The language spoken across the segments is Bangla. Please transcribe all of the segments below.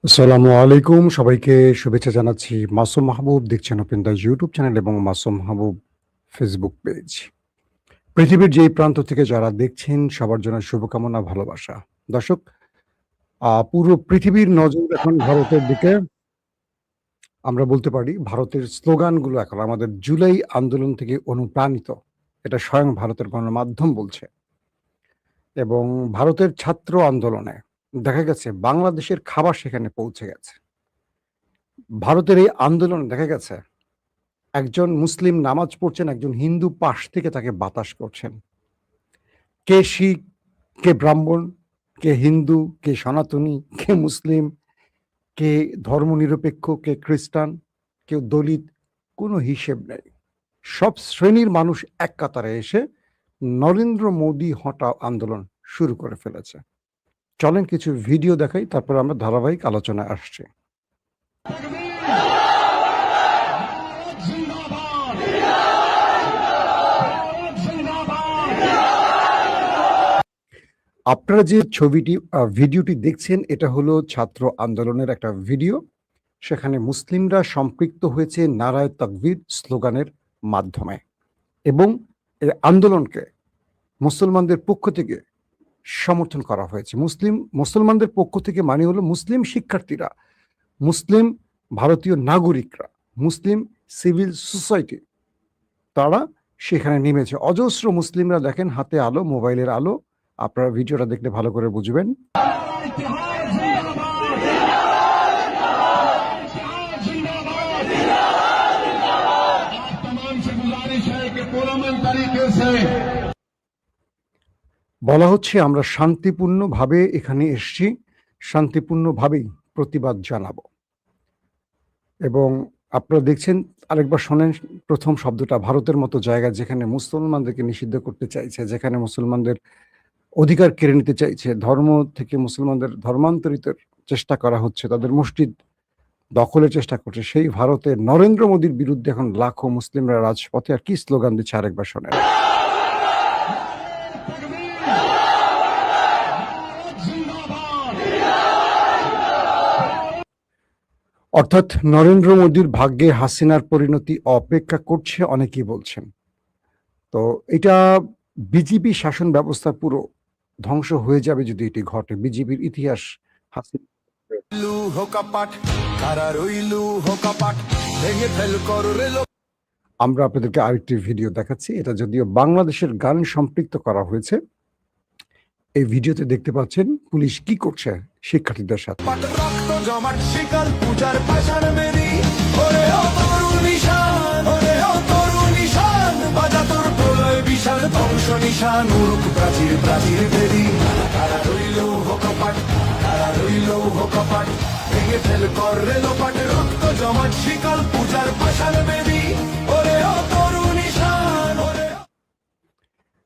আসসালামু আলাইকুম, সবাইকে শুভেচ্ছা জানাচ্ছি। মাসুম মাহবুব দেখছেন ওপেন দ্য ইউটিউব চ্যানেল এবং মাসুম মাহবুব ফেসবুক পেজ। পৃথিবীর যেই প্রান্ত থেকে যারা দেখছেন সবার জন্য শুভকামনা, ভালোবাসা। দর্শক, পুরো পৃথিবীর নজর এখন ভারতের দিকে। আমরা বলতে পারি ভারতের স্লোগানগুলো এখন আমাদের জুলাই আন্দোলন থেকে অনুপ্রাণিত। এটা স্বয়ং ভারতের গণমাধ্যম বলছে। এবং ভারতের ছাত্র আন্দোলনে দেখা গেছে বাংলাদেশের খাবার সেখানে পৌঁছে গেছে। ভারতের এই আন্দোলনে দেখা গেছে একজন মুসলিম নামাজ পড়ছেন, একজন হিন্দু পাশ থেকে তাকে বাতাস করছেন। কে শিখ, কে ব্রাহ্মণ, কে হিন্দু, কে সনাতনী, কে মুসলিম, কে ধর্মনিরপেক্ষ, কে খ্রিস্টান, কেউ দলিত, কোনো হিসেব নেই। সব শ্রেণীর মানুষ এক কাতারে এসে নরেন্দ্র মোদী হটাও আন্দোলন শুরু করে ফেলেছে। চলেন কিছু ভিডিও দেখাই, তারপর আমরা ধারাবাহিক আলোচনায় আসছি। আপনারা যে ভিডিওটি দেখছেন এটা হলো ছাত্র আন্দোলনের একটা ভিডিও। সেখানে মুসলিমরা সম্পৃক্ত হয়েছে নারায়ে তাকবীর স্লোগানের মাধ্যমে এবং এই আন্দোলনকে মুসলমানদের পক্ষ থেকে সমর্থন করা হয়েছে। মুসলমানদের পক্ষ থেকে মানে হলো মুসলিম শিক্ষার্থীরা, মুসলিম ভারতীয় নাগরিকরা, মুসলিম সিভিল সোসাইটি, তারা সেখানে নেমেছে। অজস্র মুসলিমরা দেখেন হাতে আলো, মোবাইলের আলো। আপনারা ভিডিওটা দেখলে ভালো করে বুঝবেন। বলা হচ্ছে আমরা শান্তিপূর্ণভাবে এখানে এসছি, শান্তিপূর্ণভাবেই প্রতিবাদ জানাবো। এবং আপনারা দেখছেন, আরেকবার শোনেন প্রথম শব্দটা। ভারতের মতো জায়গায় যেখানে মুসলমানদেরকে নিষিদ্ধ করতে চাইছে, যেখানে মুসলমানদের অধিকার কেড়ে নিতে চাইছে, ধর্ম থেকে মুসলমানদের ধর্মান্তরিতের চেষ্টা করা হচ্ছে, তাদের মসজিদ দখলের চেষ্টা করছে, সেই ভারতে নরেন্দ্র মোদীর বিরুদ্ধে এখন লাখো মুসলিমরা রাজপথে। আর কি স্লোগান দিচ্ছে আরেকবার শোনেন। অর্থাৎ নরেন্দ্র মোদীর ভাগ্যে হাসিনার পরিণতি অপেক্ষা করছে অনেকেই বলছেন। তো এটা বিজেপি শাসন ব্যবস্থা পুরো ধ্বংস হয়ে যাবে যদি এটি ঘটে। বিজেপির ইতিহাস আমরা আপনাদেরকে আরেকটি ভিডিও দেখাচ্ছি। এটা যদিও বাংলাদেশের গান সম্পৃক্ত করা হয়েছে। এই ভিডিওতে দেখতে পাচ্ছেন পুলিশ কি করছে শিক্ষার্থীদের সাথে।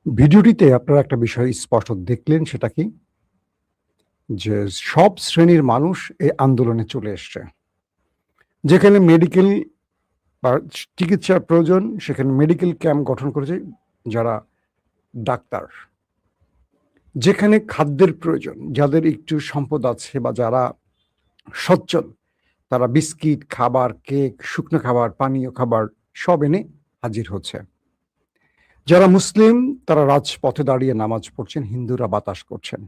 ভিডিওটিতে আপনারা একটা বিষয় স্পষ্ট দেখলেন, সেটা কি যে সব শ্রেণীর মানুষ এই আন্দোলনে চলে এসছে। যেখানে মেডিকেল বা চিকিৎসার প্রয়োজন সেখানে মেডিকেল ক্যাম্প গঠন করেছে যারা ডাক্তার। যেখানে খাদ্যের প্রয়োজন, যাদের একটু সম্পদ আছে বা যারা সচ্ছল, তারা বিস্কিট, খাবার, কেক, শুকনো খাবার, পানীয় খাবার সব এনে হাজির হচ্ছে। যারা মুসলিম তারা রাজপথে দাঁড়িয়ে নামাজ পড়ছেন, হিন্দুরা বাতাস করছেন।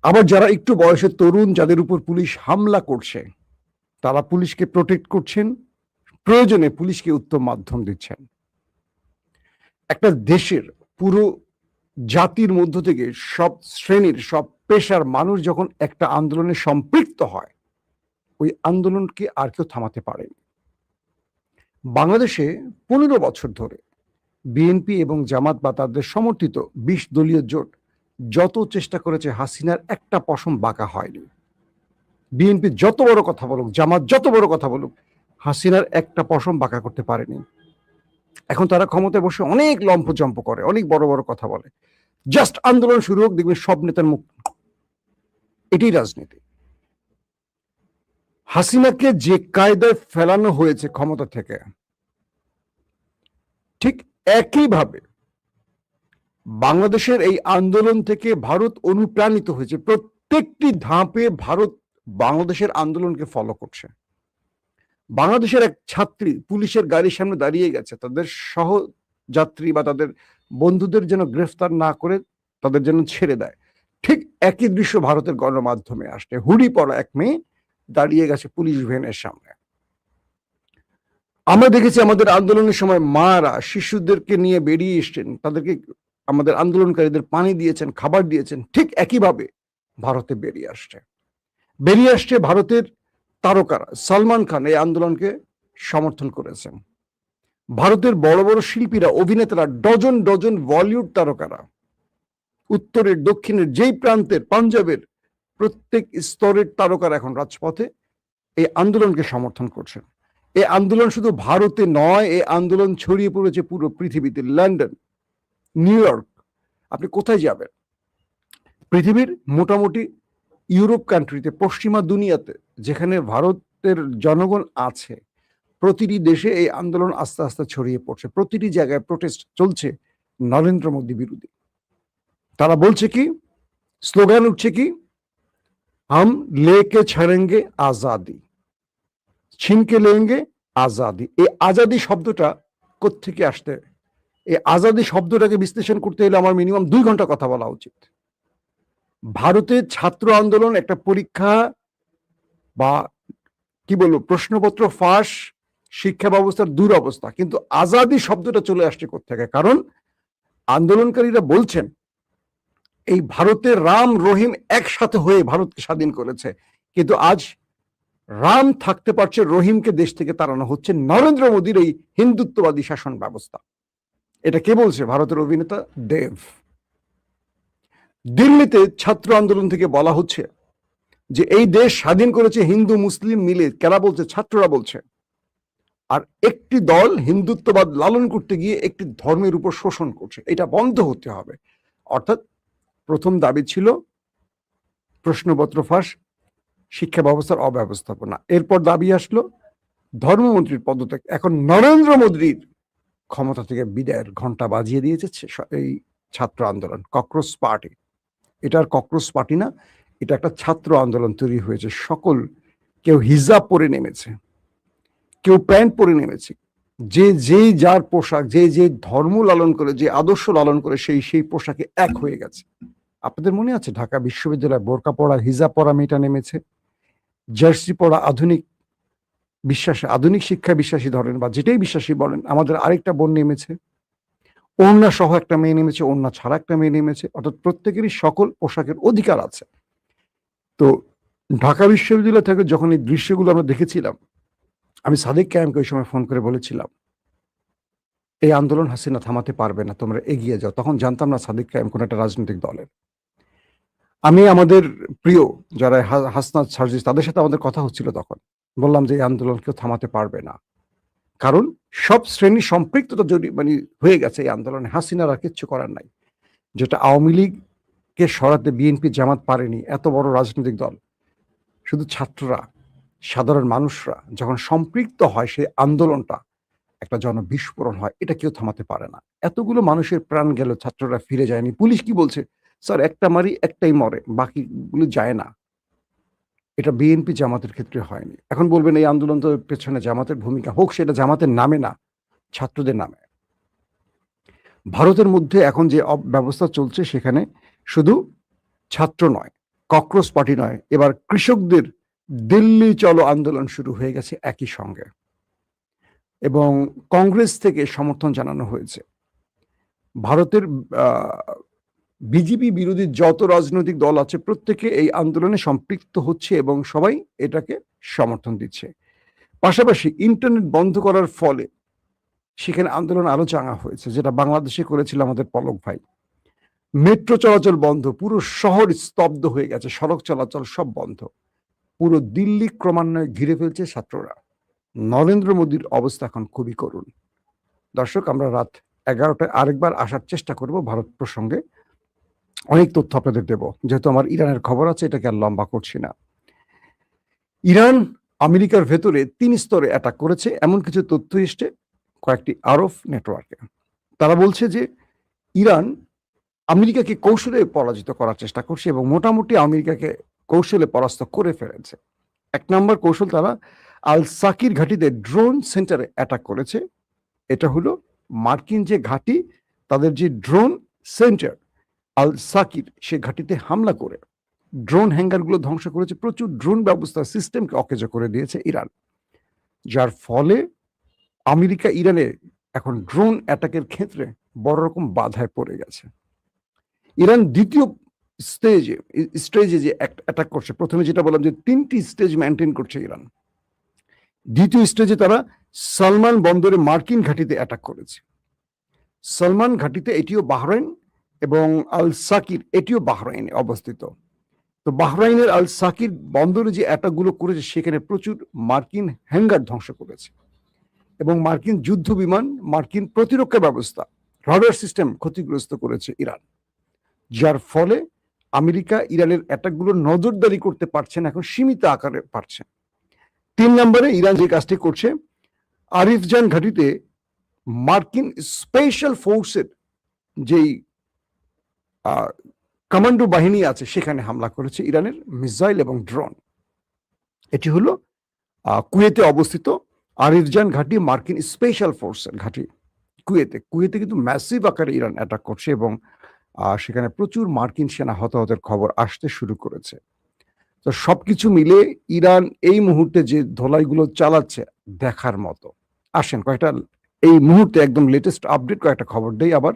আবার যারা একটু বয়সের তরুণ, যাদের উপর পুলিশ হামলা করছে, তারা পুলিশকে প্রোটেক্ট করছেন, প্রয়োজনে পুলিশকে উত্তম মাধ্যম দিচ্ছেন। একটা দেশের পুরো জাতির মধ্য থেকে সব শ্রেণীর, সব পেশার মানুষ যখন একটা আন্দোলনে সম্পৃক্ত হয়, ওই আন্দোলনকে আর কেউ থামাতে পারেনি। বাংলাদেশে 15 বছর ধরে বিএনপি এবং জামাত বা তাদের সমর্থিত 20 দলীয় জোট যত চেষ্টা করেছে, হাসিনার একটা পশম বাঁকা হয়নি। বিএনপি যত বড় কথা বলুক, জামাত যত বড় কথা বলুক, হাসিনার একটা পশম বাঁকা করতে পারেনি। এখন তারা ক্ষমতায় বসে অনেক লম্পজম্প করে, অনেক বড় বড় কথা বলে। জাস্ট আন্দোলন শুরু হোক, দেখবেন সব নেতার মুখ। এটাই রাজনীতি। হাসিনাকে যে কায়দায় ফেলানো হয়েছে ক্ষমতা থেকে, ঠিক একইভাবে বাংলাদেশের এই আন্দোলন থেকে ভারত অনুপ্রাণিত হয়েছে। প্রত্যেকটি ধাপে ভারত বাংলাদেশের আন্দোলনকে ফলো করছে। বাংলাদেশের এক ছাত্রী পুলিশের গাড়ির সামনে দাঁড়িয়ে গেছে, তাদের সহযাত্রী বা তাদের বন্ধুদের যেন গ্রেফতার না করে তাদের যেন ছেড়ে দেয়। ঠিক একই দৃশ্য ভারতের গণমাধ্যমে আসছে। হুডি পরা এক মেয়ে দাঁড়িয়ে গেছে পুলিশ ভ্যানের সামনে। আমরা দেখেছি আমাদের আন্দোলনের সময় মারা শিশুদেরকে নিয়ে বেরিয়ে এসছেন, তাদেরকে আমাদের আন্দোলনকারীদের পানি দিয়েছেন, খাবার দিয়েছেন। ঠিক একইভাবে ভারতে বেরিয়ে আসছে ভারতের তারকারা। সালমান খান এই আন্দোলনকে সমর্থন করেছেন। ভারতের বড় বড় শিল্পীরা, অভিনেতারা, ডজন ডজন বলিউড তারকারা, উত্তরের দক্ষিণের যেই প্রান্তের, পাঞ্জাবের প্রত্যেক স্তরের তারকারা এখন রাজপথে এই আন্দোলনকে সমর্থন করছেন। এই আন্দোলন শুধু ভারতে নয়, এই আন্দোলন ছড়িয়ে পড়েছে পুরো পৃথিবীতে। লন্ডন, নিউ ইয়র্ক, আপনি কোথায় যাবেন, পৃথিবীর মোটামুটি ইউরোপ কান্ট্রিতে, পশ্চিমা দুনিয়াতে যেখানে ভারতের জনগণ আছে, প্রতিটি দেশে এই আন্দোলন আস্তে আস্তে ছড়িয়ে পড়ছে। প্রতিটি জায়গায় প্রোটেস্ট চলছে নরেন্দ্র মোদী বিরোধী। তারা বলছে কি, স্লোগান উঠছে কি, হাম লেকে ছাড়েঙ্গে আজাদি, ছিনকে লেঙ্গে আজাদি। এই আজাদি শব্দটা কোত্থেকে আসতে, এই আজাদি শব্দটাকে বিশ্লেষণ করতে হলে আমার মিনিমাম 2 ঘন্টা কথা বলা উচিত। ভারতের ছাত্র আন্দোলন একটা পরীক্ষা বা কি বলবো প্রশ্নপত্র ফাঁস, শিক্ষা ব্যবস্থার দুরবস্থা, কিন্তু আজাদি শব্দটা চলে আসছে কোত্থেকে? কারণ আন্দোলনকারীরা বলছেন এই ভারতের রাম রহিম একসাথে হয়ে ভারতকে স্বাধীন করেছে, কিন্তু আজ রাম থাকতে পারছে, রহিমকে দেশ থেকে তাড়ানো হচ্ছে নরেন্দ্র মোদীর এই হিন্দুত্ববাদী শাসন ব্যবস্থা। এটা কে বলছে? ভারতের অভিনেতা দেব। দিল্লিতে ছাত্র আন্দোলন থেকে বলা হচ্ছে যে এই দেশ স্বাধীন করেছে হিন্দু মুসলিম মিলে। কারা বলছে? ছাত্ররা বলছে। আর একটি দল হিন্দুত্ববাদ লালন করতে গিয়ে একটি ধর্মের উপর শোষণ করছে, এটা বন্ধ হতে হবে। অর্থাৎ প্রথম দাবি ছিল প্রশ্নপত্র ফাঁস, শিক্ষা ব্যবস্থার অব্যবস্থাপনা। এরপর দাবি আসলো ধর্মমন্ত্রীর পদত্যাগ। এখন নরেন্দ্র মোদীর ক্ষমতা থেকে বিদায়ের ঘন্টা বাজিয়ে দিয়েছে এই ছাত্র আন্দোলন, ককরোচ পার্টি। এটা আর ককরোচ পার্টি না, এটা একটা ছাত্র আন্দোলন তৈরি হয়েছে। সকল, কেউ হিজাব পরে নেমেছে, কেউ প্যান্ট পরে নেমেছে, যে যেই যার পোশাক, যে যে ধর্ম লালন করে, যে আদর্শ লালন করে, সেই সেই পোশাকে এক হয়ে গেছে। আপনাদের মনে আছে ঢাকা বিশ্ববিদ্যালয়ে বোরকা পরা, হিজাব পরা মেয়েটা নেমেছে, জার্সি পরা, আধুনিক বিশ্বাসে, আধুনিক শিক্ষায় বিশ্বাসী ধরেন বা যেটাই বিশ্বাসী বলেন, আমাদের আরেকটা বোন নেমেছে, ওড়না সহ একটা মেয়ে নেমেছে, ওড়না ছাড়া একটা মেয়ে নেমেছে। অর্থাৎ প্রত্যেকেরই সকল পোশাকের অধিকার আছে। তো ঢাকা বিশ্ববিদ্যালয় থেকে যখন এই দৃশ্যগুলো আমরা দেখেছিলাম, আমি সাদিক কায়েমকে ওই সময় ফোন করে বলেছিলাম এই আন্দোলন হাসিনা থামাতে পারবে না, তোমরা এগিয়ে যাও। তখন জানতাম না সাদিক কায়েম কোন একটা রাজনৈতিক দলের। আমি আমাদের প্রিয় যারা হাসনাত সার্জিস, তাদের সাথে আমাদের কথা হচ্ছিল, তখন বললাম যে এই আন্দোলন কেউ থামাতে পারবে না, কারণ সব শ্রেণী সম্পৃক্ততা মানে হয়ে গেছে এই আন্দোলনে। হাসিনার আর কিচ্ছু করার নাই। যেটা আওয়ামী লীগকে সরাতে বিএনপি জামাত পারেনি, এত বড় রাজনৈতিক দল, শুধু ছাত্ররা, সাধারণ মানুষরা যখন সম্পৃক্ত হয়, সেই আন্দোলনটা একটা জনবিস্ফোরণ হয়, এটা কেউ থামাতে পারে না। এতগুলো মানুষের প্রাণ গেল, ছাত্ররা ফিরে যায়নি। পুলিশ কি বলছে? স্যার একটা মারি একটাই মরে, বাকিগুলো যায় না। এটা বিএনপি জামাতের ক্ষেত্রে হয়নি। এখন বলবেন এই আন্দোলন তো পেছনে জামাতের ভূমিকা, হোক, সেটা জামাতের নামে না, ছাত্রদের নামে। ভারতের মধ্যে এখন যে ব্যবস্থা চলছে, সেখানে শুধু ছাত্র নয়, ককরোচ পার্টি নয়, এবার কৃষকদের দিল্লি চলো আন্দোলন শুরু হয়ে গেছে একই সঙ্গে, এবং কংগ্রেস থেকে সমর্থন জানানো হয়েছে। ভারতের বিজেপি বিরোধী যত রাজনৈতিক দল আছে প্রত্যেকে এই আন্দোলনে সম্পৃক্ত হচ্ছে এবং সবাই এটাকে সমর্থন দিচ্ছে। পাশাপাশি ইন্টারনেট বন্ধ করার ফলে সেখানে আন্দোলন আরো চাঙা হয়েছে, যেটা বাংলাদেশে করেছিল আমাদের পলক ভাই। মেট্রো চলাচল বন্ধ, পুরো শহর স্তব্ধ হয়ে গেছে, সড়ক চলাচল সব বন্ধ। পুরো দিল্লি ক্রমান্বয়ে ঘিরে ফেলছে ছাত্ররা। নরেন্দ্র মোদীর অবস্থা এখন খুবই করুণ। দর্শক, আমরা রাত 11টায় আরেকবার আসার চেষ্টা করব ভারত প্রসঙ্গে, অনেক তথ্য আপনাদের দেব। যেহেতু আমার ইরানের খবর আছে, এটাকে আর লম্বা করছি না। ইরান আমেরিকার ভেতরে 3 স্তরে অ্যাটাক করেছে, এমন কিছু তথ্য এসছে কয়েকটি আরব নেটওয়ার্কে। তারা বলছে যে ইরান আমেরিকাকে কৌশলে পরাজিত করার চেষ্টা করছে এবং মোটামুটি আমেরিকাকে কৌশলে পরাস্ত করে ফেলেছে। ১ নম্বর কৌশল, তারা আল সাকির ঘাঁটিতে ড্রোন সেন্টারে অ্যাটাক করেছে। এটা হলো মার্কিন যে ঘাঁটি, তাদের যে ড্রোন সেন্টার আল সাকির, সে ঘাঁটিতে হামলা করে ড্রোন হ্যাঙ্গারগুলো ধ্বংস করেছে। প্রচুর ড্রোন ব্যবস্থা সিস্টেমকে অকেজো করে দিয়েছে ইরান, যার ফলে আমেরিকা ইরানে এখন ড্রোন অ্যাটাকের ক্ষেত্রে বড় রকম বাধায় পড়ে গেছে। ইরান দ্বিতীয় স্টেজে যে অ্যাটাক করছে, প্রথমে যেটা বললাম যে 3টি স্টেজ মেনটেন করছে ইরান, দ্বিতীয় স্টেজে তারা সালমান বন্দরে মার্কিন ঘাঁটিতে অ্যাটাক করেছে। সালমান ঘাঁটিতে, এটিও বাহরাইন, এবং আল সাকির এটিও বাহরাইনে অবস্থিত। তো বাহরাইনের আল সাকির বন্দরে যে অ্যাটাকগুলো করেছে, সেখানে প্রচুর মার্কিন হ্যাঙ্গার ধ্বংস করেছে এবং মার্কিন যুদ্ধ বিমান, মার্কিন প্রতিরক্ষা ব্যবস্থা, রাডার সিস্টেম ক্ষতিগ্রস্ত করেছে ইরান, যার ফলে আমেরিকা ইরানের অ্যাটাকগুলো নজরদারি করতে পারছে না, এখন সীমিত আকারে পারছে। 3 নম্বরে ইরান যে কাজটি করছে, আরিফজান ঘাঁটিতে মার্কিন স্পেশাল ফোর্সের যেই কমান্ডো বাহিনী আছে, সেখানে হামলা করেছে ইরানের মিসাইল এবং ড্রোন। এটি হলো কুয়েতে অবস্থিত আরিফজান ঘাঁটি, মার্কিন স্পেশাল ফোর্সের ঘাঁটি কুয়েতে কিন্তু ম্যাসিভ আকারে ইরান অ্যাটাক করছে এবং সেখানে প্রচুর মার্কিন সেনা হতাহতের খবর আসতে শুরু করেছে। তো সবকিছু মিলে ইরান এই মুহূর্তে যে ধোলাইগুলো চালাচ্ছে দেখার মতো। আসেন কয়েকটা এই মুহূর্তে একদম লেটেস্ট আপডেট কয়েকটা খবর দেই। আবার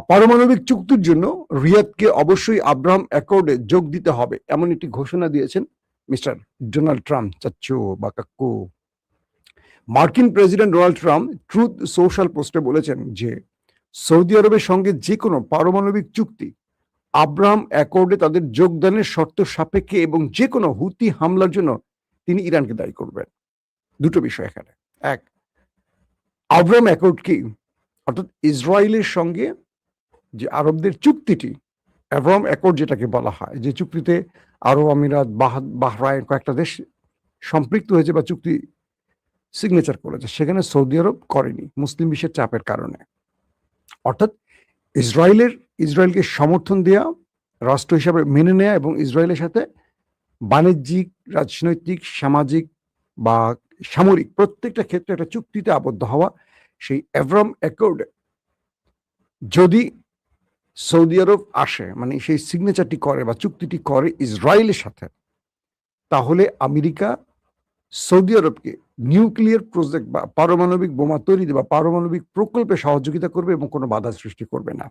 পারমাণবিক চুক্তির জন্য রিয়াদকে অবশ্যই আব্রাহাম অ্যাকর্ডে যোগ দিতে হবে, এমন একটি ঘোষণা দিয়েছেন মিস্টার ডোনাল্ড ট্রাম্প, চাচ্চু বা কাক্কু। মার্কিন president Donald Trump truth social পোস্টে বলেছেন যে সৌদি আরবের সঙ্গে যে কোনো পারমাণবিক চুক্তি আব্রাহাম অ্যাকর্ডে তাদের যোগদানের শর্ত সাপেক্ষে এবং যে কোনো হুতি হামলার জন্য তিনি ইরানকে দায়ী করবেন। দুটো বিষয় এখানে। এক, আব্রাহাম অ্যাকর্ড কি, অর্থাৎ ইসরায়েলের সঙ্গে যে আরবদের চুক্তিটি, আব্রাহাম অ্যাকর্ড যেটাকে বলা হয়, যে চুক্তিতে আরব আমিরাত, বাহরাইন কয়েকটা দেশ সম্পৃক্ত হয়েছে বা চুক্তি সিগনেচার করেছে, সেখানে সৌদি আরব করেনি মুসলিম বিশ্বের চাপের কারণে। অর্থাৎ ইসরায়েলকে সমর্থন দেওয়া, রাষ্ট্র হিসাবে মেনে নেওয়া এবং ইসরায়েলের সাথে বাণিজ্যিক, রাজনৈতিক, সামাজিক বা সামরিক প্রত্যেকটা ক্ষেত্রে একটা চুক্তিতে আবদ্ধ হওয়া, সেই আব্রাহাম অ্যাকর্ডে যদি সৌদি আরব আসে, মানে সেই সিগনেচারটি করে বা চুক্তিটি করে ইসরায়েলের সাথে, তাহলে আমেরিকা সৌদি আরবকে নিউক্লিয়ার প্রজেক্ট বা পারমাণবিক বোমা তৈরিতে বা পারমাণবিক প্রকল্পে সহযোগিতা করবে এবং কোনো বাধা সৃষ্টি করবে না।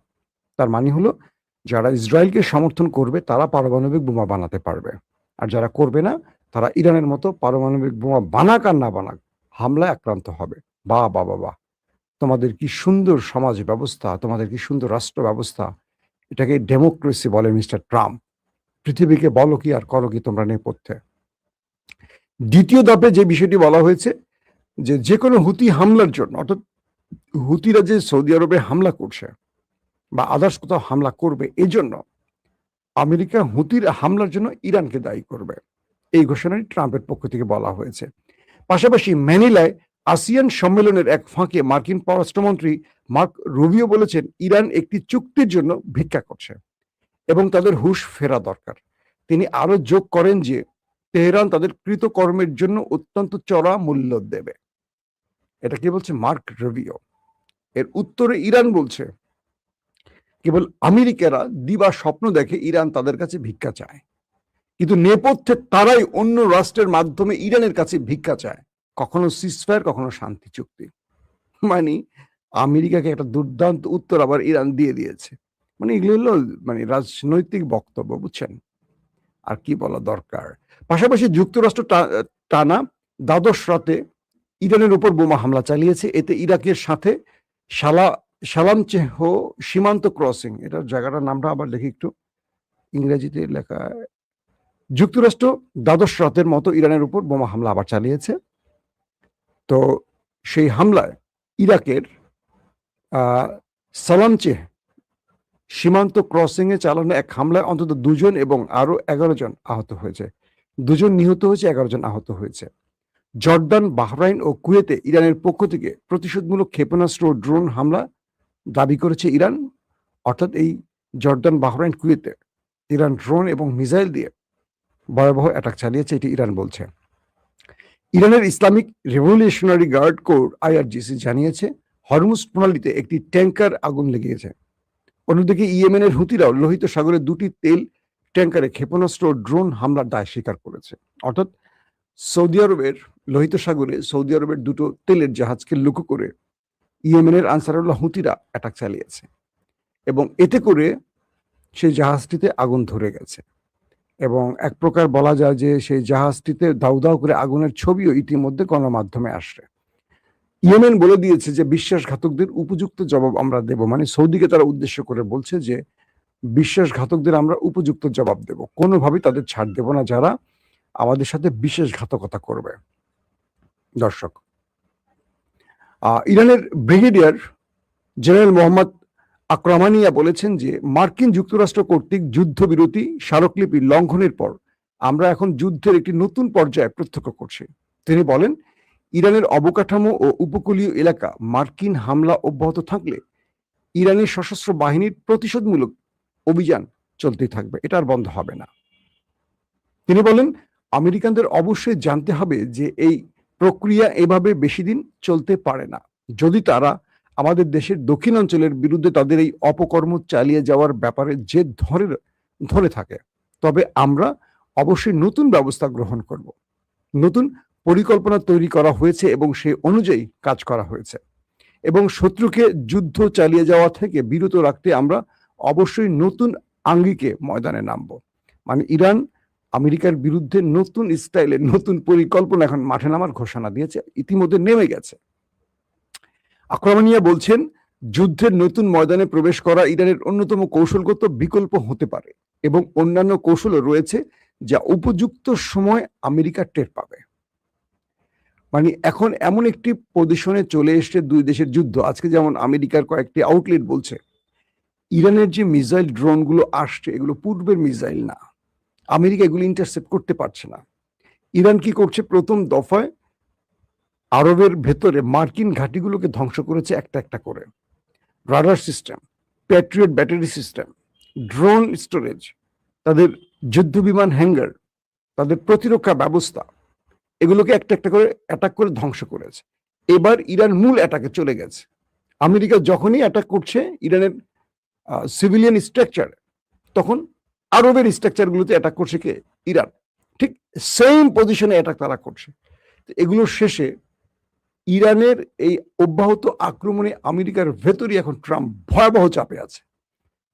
তার মানে হলো, যারা ইসরায়েলকে সমর্থন করবে তারা পারমাণবিক বোমা বানাতে পারবে, আর যারা করবে না তারা ইরানের মতো পারমাণবিক বোমা বানাক আর না বানাক হামলায় আক্রান্ত হবে। বাহ বাহ বাহ, তোমাদের কি সুন্দর সমাজ ব্যবস্থা, তোমাদের কি সুন্দর রাষ্ট্র ব্যবস্থা, এটাকে ডেমোক্রেসি বলে মিস্টার ট্রাম্প। পৃথিবীকে বলো কি আর করো কি তোমরা নেপথ্যে। দ্বিতীয় ধাপে যে বিষয়টি বলা হয়েছে, যে কোনো হুতি হামলার জন্য, অর্থাৎ হুতিরা যে সৌদি আরবে হামলা করছে বা আদার্স কোথাও হামলা করবে, এই জন্য আমেরিকা হুতির হামলার জন্য ইরানকে দায়ী করবে, এই ঘোষণাটি ট্রাম্পের পক্ষ থেকে বলা হয়েছে। পাশাপাশি ম্যানিলায় আসিয়ান সম্মেলনের এক ফাঁকে মার্কিন পররাষ্ট্রমন্ত্রী মার্ক রুবিও বলেছেন, ইরান একটি চুক্তির জন্য ভিক্ষা করছে এবং তাদের হুঁশ ফেরা দরকার। তিনি আরো যোগ করেন যে তেহরান তাদের কৃতকর্মের জন্য অত্যন্ত চড়া মূল্য দেবে। এটা কি বলছে মার্ক রুবিও। এর উত্তরে ইরান বলছে, কেবল আমেরিকারা দিবা স্বপ্ন দেখে ইরান তাদের কাছে ভিক্ষা চায়, কিন্তু নেপথ্যে তারাই অন্য রাষ্ট্রের মাধ্যমে ইরানের কাছে ভিক্ষা চায়, কখনো সিজফায়ার, কখনো শান্তি চুক্তি। মানে আমেরিকাকে একটা দুর্দান্ত উত্তর আবার ইরান দিয়ে দিয়েছে। মানে এগুলো হলো মানে রাজনৈতিক বক্তব্য, বুঝছেন, আর কি বলা দরকার। পাশাপাশি যুক্তরাষ্ট্র টানা দ্বাদশ রাতে ইরানের উপর বোমা হামলা চালিয়েছে। এতে ইরাকের সাথে সালামচেহ সীমান্ত ক্রসিং, এটার জায়গাটার নামটা আবার দেখি একটু, ইংরেজিতে লেখা। যুক্তরাষ্ট্র দ্বাদশ রাতের মতো ইরানের উপর বোমা হামলা আবার চালিয়েছে। তো সেই হামলায় ইরাকের সালামচেহ সীমান্ত ক্রসিং এ চালানো এক হামলায় অন্তত 2 জন এবং আরো 11 জন আহত হয়েছে। 2 জন নিহত হয়েছে, 11 জন আহত হয়েছে। জর্ডান, বাহরাইন ও কুয়েতে ইরানের পক্ষ থেকে প্রতিশোধমূলক ক্ষেপণাস্ত্র ও ড্রোন হামলা দাবি করেছে ইরান। অর্থাৎ এই জর্ডান, বাহরাইন, কুয়েতে ইরান ড্রোন এবং মিসাইল দিয়ে ভয়াবহ অ্যাটাক চালিয়েছে, এটি ইরান বলছে। ইরানের Islamic Revolutionary Guard Corps IRGC জানিয়েছে হরমুজ প্রণালীতে একটি ট্যাঙ্কার আগুন লেগেছে। অন্যদিকে ইয়েমেনের হুতিরাও লোহিত সাগরে 2টি তেল ট্যাঙ্কারে ক্ষেপণাস্ত্র ও ড্রোন হামলার দায় স্বীকার করেছে। অর্থাৎ সৌদি আরবের লোহিত সাগরে সৌদি আরবের 2টো তেলের জাহাজকে লক্ষ্য করে ইয়েমেনের আনসারুল্লাহ হুতিরা অ্যাটাক চালিয়েছে এবং এতে করে সেই জাহাজটিতে আগুন ধরে গেছে এবং এক প্রকার বলা যায় যে সেই জাহাজটিতে দাউ দাউ করে আগুনের ছবিও ইতিমধ্যে গণমাধ্যমে আসছে। ইয়েমেন বলে দিয়েছে যে বিশ্বাসঘাতকদের উপযুক্ত জবাব আমরা দেব, মানে সৌদিকে তারা উদ্দেশ্য করে বলছে যে বিশ্বাসঘাতকদের আমরা উপযুক্ত জবাব দেব, কোনোভাবেই তাদের ছাড় দেব না যারা আমাদের সাথে বিশ্বাসঘাতকতা করবে। দর্শক, ইরানের ব্রিগেডিয়ার জেনারেল মোহাম্মদ আকরামানিয়া বলেছেন যে মার্কিন যুক্তরাষ্ট্র কর্তৃক যুদ্ধবিরতি স্মারকলিপি লঙ্ঘনের পর আমরা এখন যুদ্ধের একটি নতুন পর্যায়ে প্রত্যক্ষ করছি। তিনি বলেন, ইরানের অবকাঠামো ও উপকূলীয় এলাকা মার্কিন হামলা অব্যাহত থাকলে ইরানের সশস্ত্র বাহিনীর প্রতিশোধমূলক অভিযান চলতেই থাকবে, এটা আর বন্ধ হবে না। তিনি বলেন, আমেরিকানদের অবশ্যই জানতে হবে যে এই প্রক্রিয়া এভাবে বেশি দিন চলতে পারে না। যদি তারা আমাদের দেশের দক্ষিণাঞ্চলের বিরুদ্ধে তাদের এই অপকর্ম চালিয়ে যাওয়ার ব্যাপারে জেদ ধরে থাকে, তবে আমরা অবশ্যই নতুন ব্যবস্থা গ্রহণ করব। নতুন পরিকল্পনা তৈরি করা হয়েছে এবং সেই অনুযায়ী কাজ করা হয়েছে এবং শত্রুকে যুদ্ধ চালিয়ে যাওয়া থেকে বিরত রাখতে আমরা অবশ্যই নতুন আঙ্গিকে ময়দানে নামব। মানে ইরান আমেরিকার বিরুদ্ধে নতুন স্টাইলে নতুন পরিকল্পনা এখন মাঠে নামার ঘোষণা দিয়েছে, ইতিমধ্যে নেমে গেছে। আক্রমণীয় বলছেন, যুদ্ধের নতুন ময়দানে প্রবেশ করা ইরানের অন্যতম কৌশলগত বিকল্প হতে পারে এবং অন্যান্য কৌশলও রয়েছে যা উপযুক্ত সময় আমেরিকা টের পাবে। মানে এখন এমন একটি পজিশনে চলে এসছে দুই দেশের যুদ্ধ। আজকে যেমন আমেরিকার কয়েকটি আউটলেট বলছে ইরানের যে মিসাইল ড্রোনগুলো আসছে এগুলো পূর্বের মিসাইল না, আমেরিকা এগুলো ইন্টারসেপ্ট করতে পারছে না। ইরান কি করছে, প্রথম দফায় আরবের ভেতরে মার্কিন ঘাঁটিগুলোকে ধ্বংস করেছে একটা একটা করে। Radar system, Patriot battery system, drone storage, তাদের যুদ্ধ বিমান হ্যাঙ্গার, তাদের প্রতিরক্ষা ব্যবস্থা, এগুলোকে একটা একটা করে অ্যাটাক করে ধ্বংস করেছে। এবার ইরান মূল অ্যাটাকে চলে গেছে। আমেরিকা যখনই অ্যাটাক করছে ইরানের সিভিলিয়ান স্ট্রাকচার, তখন আরবের স্ট্রাকচারগুলোতে অ্যাটাক করছে কে? ইরান। ঠিক সেম পজিশনে অ্যাটাক তারা করছে। এগুলোর শেষে ইরানের এই অব্যাহত আক্রমণে আমেরিকার ভেতরে এখন ট্রাম্প ভয়াবহ চাপে আছে।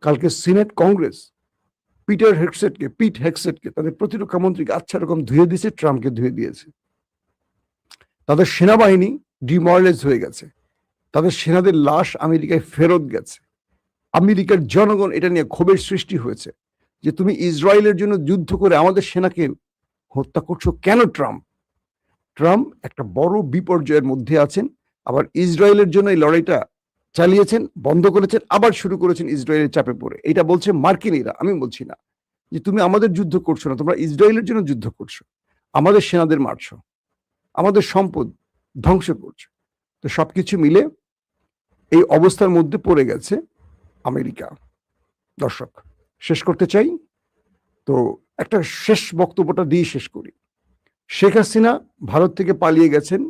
কালকে সিনেট কংগ্রেস পিট হেগসেটকে তাদের প্রতিরক্ষা মন্ত্রীকে আচ্ছা রকম ধুয়ে দিয়েছে, ট্রাম্পকে ধুয়ে দিয়েছে। তাদের সেনাবাহিনী ডিমোরালাইজ হয়ে গেছে, তাদের সেনাদের লাশ আমেরিকায় ফেরত গেছে। আমেরিকার জনগণ এটা নিয়ে ক্ষোভের সৃষ্টি হয়েছে যে তুমি ইসরায়েলের জন্য যুদ্ধ করে আমাদের সেনাকে হত্যা করছো কেন? ট্রাম্প একটা বড় বিপর্যয়ের মধ্যে আছেন। আবার ইসরায়েলের জন্য এই লড়াইটা চালিয়েছেন, বন্ধ করেছেন, আবার শুরু করেছেন ইসরায়েলের চাপে পড়ে। এটা বলছে মার্কিনীরা, আমি বলছি না যে তুমি আমাদের যুদ্ধ করছো না, তোমরা ইসরায়েলের জন্য যুদ্ধ করছো, আমাদের সেনাদের মারছো, আমাদের সম্পদ ধ্বংস করছো। তো সবকিছু মিলে এই অবস্থার মধ্যে পড়ে গেছে আমেরিকা। দর্শক, শেষ করতে চাই, তো একটা শেষ বক্তব্যটা দিয়ে শেষ করি। শেখ হাসিনা ভারত থেকে পালিয়ে গেছেন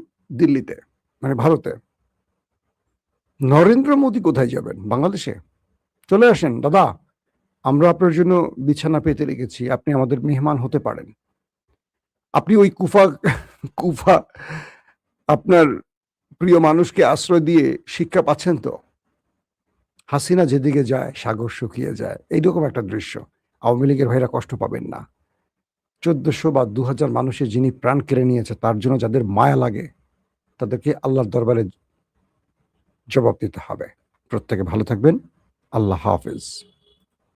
দিল্লিতে, মানে ভারতে। নরেন্দ্র মোদী কোথায় যাবেন? বাংলাদেশে। চলে আসেন দাদা, আমরা আপনার জন্য বিছানা পেতে রেখেছি, আপনি আমাদের মেহমান হতে পারেন। আপনি ওই কুফা আপনার প্রিয় মানুষকে আশ্রয় দিয়ে শিক্ষা পাচ্ছেন তো? হাসিনা যেদিকে যায় সাগর শুকিয়ে যায়, এইরকম একটা দৃশ্য। আওয়ামী লীগের ভাইরা কষ্ট পাবেন না। 1400 বা 2000 মানুষের যিনি প্রাণ কেড়ে নিয়েছে তার জন্য যাদের মায়া লাগে তাদেরকে আল্লাহর দরবারে জবাব দিতে হবে। প্রত্যেকে ভালো থাকবেন। আল্লাহ হাফেজ।